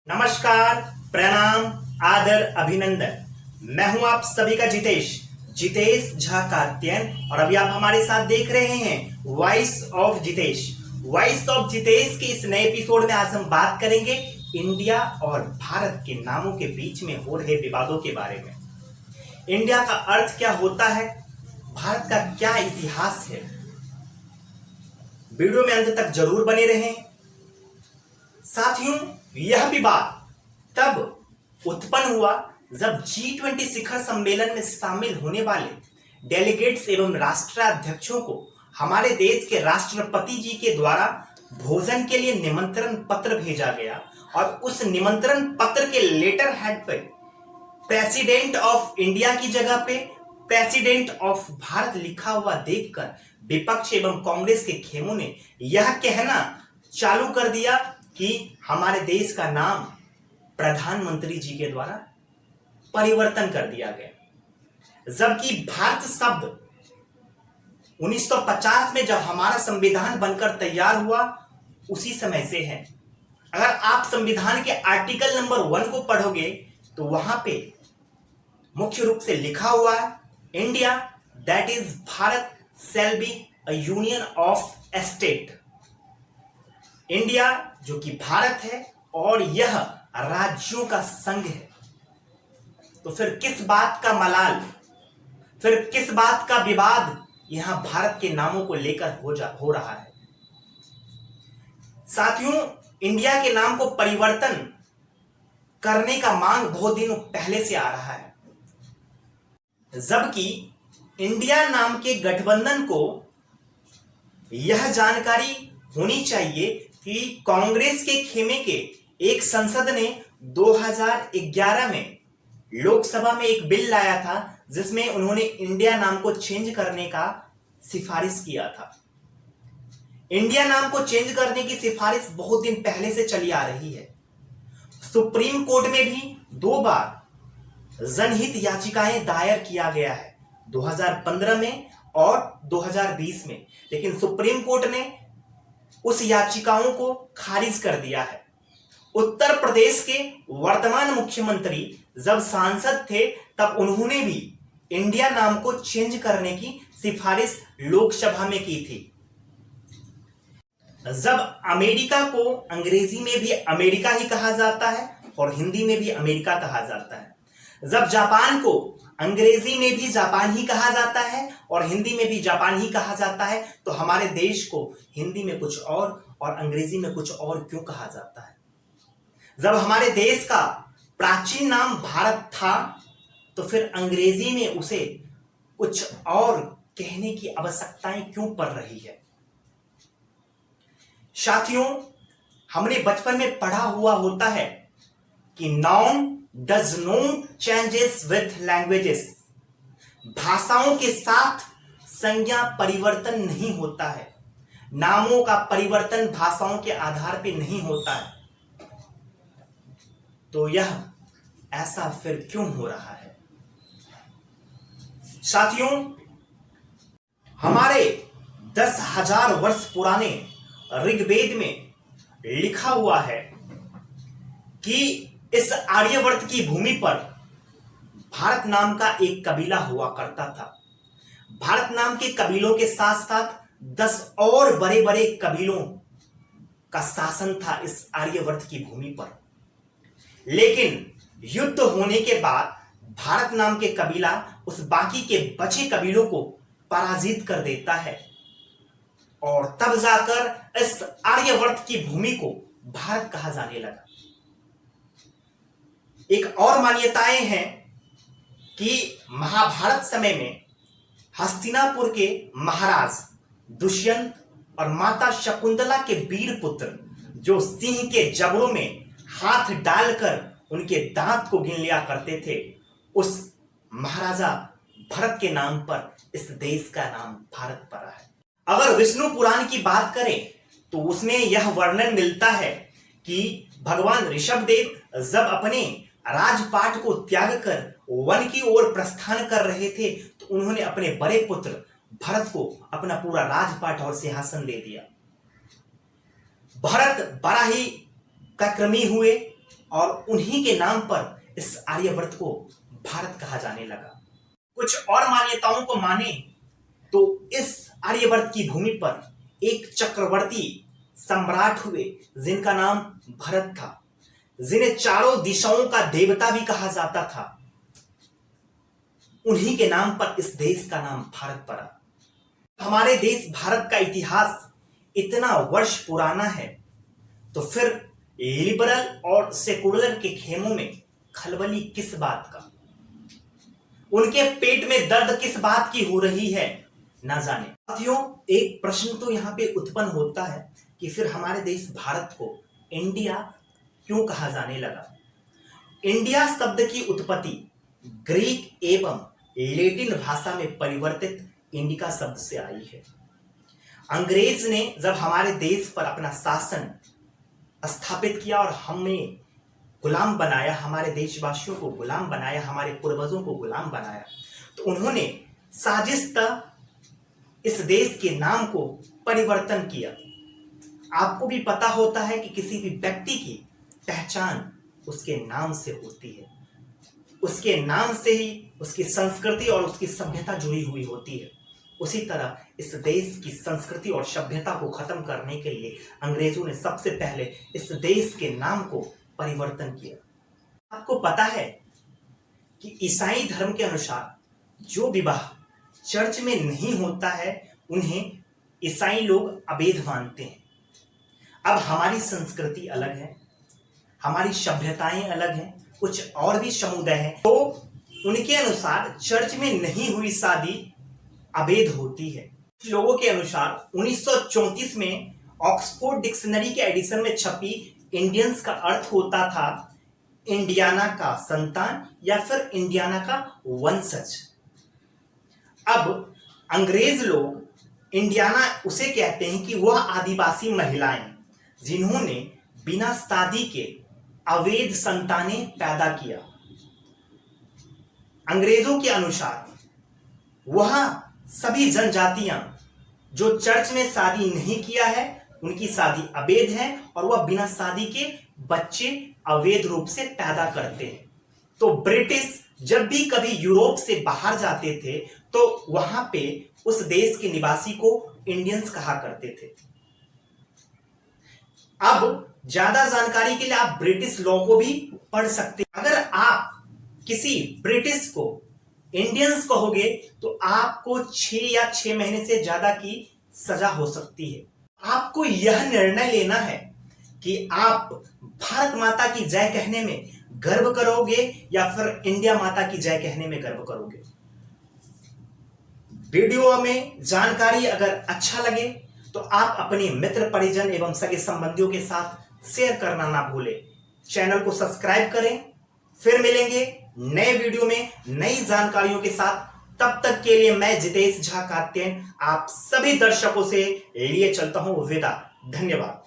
नमस्कार, प्रणाम, आदर, अभिनंदन। मैं हूं आप सभी का जितेश झा कात्यायन और अभी आप हमारे साथ देख रहे हैं voice of Jitesh. Voice of Jitesh के इस नए एपिसोड में आज हम बात करेंगे इंडिया और भारत के नामों के बीच में हो रहे विवादों के बारे में। इंडिया का अर्थ क्या होता है, भारत का क्या इतिहास है। वीडियो में अंत तक जरूर बने रहें। साथियों, यह विवाद तब उत्पन्न हुआ जब G20 शिखर सम्मेलन में शामिल होने वाले डेलीगेट्स एवं राष्ट्राध्यक्षों को हमारे देश के राष्ट्रपति जी के द्वारा भोजन के लिए निमंत्रण पत्र भेजा गया और उस निमंत्रण पत्र के लेटर हेड पर प्रेसिडेंट ऑफ इंडिया की जगह पे प्रेसिडेंट ऑफ भारत लिखा हुआ देखकर विपक्ष एवं कांग्रेस के खेमों ने यह कहना चालू कर दिया कि हमारे देश का नाम प्रधानमंत्री जी के द्वारा परिवर्तन कर दिया गया, जबकि भारत शब्द 1950 में जब हमारा संविधान बनकर तैयार हुआ उसी समय से है। अगर आप संविधान के आर्टिकल नंबर 1 को पढ़ोगे तो वहां पे मुख्य रूप से लिखा हुआ है, India that is Bharat shall be a union of state. India जो कि भारत है और यह राज्यों का संघ है। तो फिर किस बात का मलाल, फिर किस बात का विवाद यहां भारत के नामों को लेकर हो रहा है। साथियों, इंडिया के नाम को परिवर्तन करने का मांग बहुत दिनों पहले से आ रहा है, जबकि इंडिया नाम के गठबंधन को यह जानकारी होनी चाहिए कि कांग्रेस के खेमे के एक संसद ने 2011 में लोकसभा में एक बिल लाया था जिसमें उन्होंने इंडिया नाम को चेंज करने का सिफारिश किया था। इंडिया नाम को चेंज करने की सिफारिश बहुत दिन पहले से चली आ रही है। सुप्रीम कोर्ट में भी 2 बार जनहित याचिकाएं दायर किया गया है, 2015 में और 2020 में, लेकिन सुप्रीम कोर्ट ने उस याचिकाओं को खारिज कर दिया है। उत्तर प्रदेश के वर्तमान मुख्यमंत्री जब सांसद थे तब उन्होंने भी इंडिया नाम को चेंज करने की सिफारिश लोकसभा में की थी। जब अमेरिका को अंग्रेजी में भी अमेरिका ही कहा जाता है और हिंदी में भी अमेरिका कहा जाता है, जब जापान को अंग्रेजी में भी जापान ही कहा जाता है और हिंदी में भी जापान ही कहा जाता है, तो हमारे देश को हिंदी में कुछ और अंग्रेजी में कुछ और क्यों कहा जाता है। जब हमारे देश का प्राचीन नाम भारत था तो फिर अंग्रेजी में उसे कुछ और कहने की आवश्यकताएं क्यों पड़ रही है। साथियों, हमने बचपन में पढ़ा हुआ होता है कि noun does not changes with languages. भाषाओं के साथ संज्ञा परिवर्तन नहीं होता है, नामों का परिवर्तन भाषाओं के आधार पर नहीं होता है। तो यह ऐसा फिर क्यों हो रहा है। साथियों, हमारे 10,000 वर्ष पुराने ऋग्वेद में लिखा हुआ है कि इस आर्यवर्त की भूमि पर भारत नाम का एक कबीला हुआ करता था। भारत नाम के कबीलों के साथ साथ 10 और बड़े बड़े कबीलों का शासन था इस आर्यवर्त की भूमि पर। लेकिन युद्ध होने के बाद भारत नाम के कबीला उस बाकी के बचे कबीलों को पराजित कर देता है और तब जाकर इस आर्यवर्त की भूमि को भारत कहा जाने लगा। एक और मान्यताएं हैं कि महाभारत समय में हस्तिनापुर के महाराज दुष्यंत और माता शकुंतला के वीर पुत्र जो सिंह के जबड़ों में हाथ डालकर उनके दांत को गिन लिया करते थे, उस महाराजा भरत के नाम पर इस देश का नाम भारत पड़ा है। अगर विष्णु पुराण की बात करें तो उसमें यह वर्णन मिलता है कि भगवान ऋषभदेव जब अपने राजपाट को त्याग कर वन की ओर प्रस्थान कर रहे थे तो उन्होंने अपने बड़े पुत्र भरत को अपना पूरा राजपाट और सिंहासन दे दिया। भरत बड़ा ही पराक्रमी हुए और उन्हीं के नाम पर इस आर्यवर्त को भारत कहा जाने लगा। कुछ और मान्यताओं को माने तो इस आर्यवर्त की भूमि पर एक चक्रवर्ती सम्राट हुए जिनका नाम भरत था, जिन्हें चारों दिशाओं का देवता भी कहा जाता था। उन्हीं के नाम पर इस देश का नाम भारत पड़ा। हमारे देश भारत का इतिहास इतना वर्ष पुराना है, तो फिर लिबरल और सेकुलर के खेमों में खलबली किस बात का, उनके पेट में दर्द किस बात की हो रही है, ना जाने। साथियों, एक प्रश्न तो यहां पे उत्पन्न होता है कि फिर हमारे देश भारत को इंडिया क्यों कहा जाने लगा। इंडिया शब्द की उत्पत्ति ग्रीक एवं लैटिन भाषा में परिवर्तित इंडिका शब्द से आई है। अंग्रेज ने जब हमारे देश पर अपना शासन स्थापित किया और हमें गुलाम बनाया, हमारे देशवासियों को गुलाम बनाया, हमारे पूर्वजों को गुलाम बनाया, तो उन्होंने साजिशतः इस देश के नाम को परिवर्तन किया। आपको भी पता होता है कि किसी भी व्यक्ति की पहचान उसके नाम से होती है, उसके नाम से ही उसकी संस्कृति और उसकी सभ्यता जुड़ी हुई होती है। उसी तरह इस देश की संस्कृति और सभ्यता को खत्म करने के लिए अंग्रेजों ने सबसे पहले इस देश के नाम को परिवर्तन किया। आपको पता है कि ईसाई धर्म के अनुसार जो विवाह चर्च में नहीं होता है उन्हें ईसाई लोग अवैध मानते हैं। अब हमारी संस्कृति अलग है, हमारी सभ्यताएं अलग हैं, कुछ और भी समुदाय हैं, तो उनके अनुसार चर्च में नहीं हुई शादी अवैध होती है। लोगों के अनुसार 1934 में ऑक्सफोर्ड डिक्शनरी के एडिशन में छपी इंडियंस का अर्थ होता था इंडियाना का संतान या फिर इंडियाना का वंशज। अब अंग्रेज लोग इंडियाना उसे कहते हैं कि वह आदिवासी महिलाएं जिन्होंने बिना शादी के अवैध संतानें पैदा किया। अंग्रेजों के अनुसार वह सभी जनजातियां जो चर्च में शादी नहीं किया है उनकी शादी अवैध है और वह बिना शादी के बच्चे अवैध रूप से पैदा करते हैं। तो ब्रिटिश जब भी कभी यूरोप से बाहर जाते थे तो वहां पे उस देश के निवासी को इंडियंस कहा करते थे। अब ज्यादा जानकारी के लिए आप ब्रिटिश लॉ को भी पढ़ सकते हैं। अगर आप किसी ब्रिटिश को इंडियंस कहोगे तो आपको 6 या 6 महीने से ज्यादा की सजा हो सकती है। आपको यह निर्णय लेना है कि आप भारत माता की जय कहने में गर्व करोगे या फिर इंडिया माता की जय कहने में गर्व करोगे। वीडियो में जानकारी अगर अच्छा लगे तो आप अपने मित्र परिजन एवं सगे संबंधियों के साथ शेयर करना ना भूलें। चैनल को सब्सक्राइब करें। फिर मिलेंगे नए वीडियो में नई जानकारियों के साथ। तब तक के लिए मैं जितेश झा कात्यायन आप सभी दर्शकों से लिए चलता हूं विदा। धन्यवाद।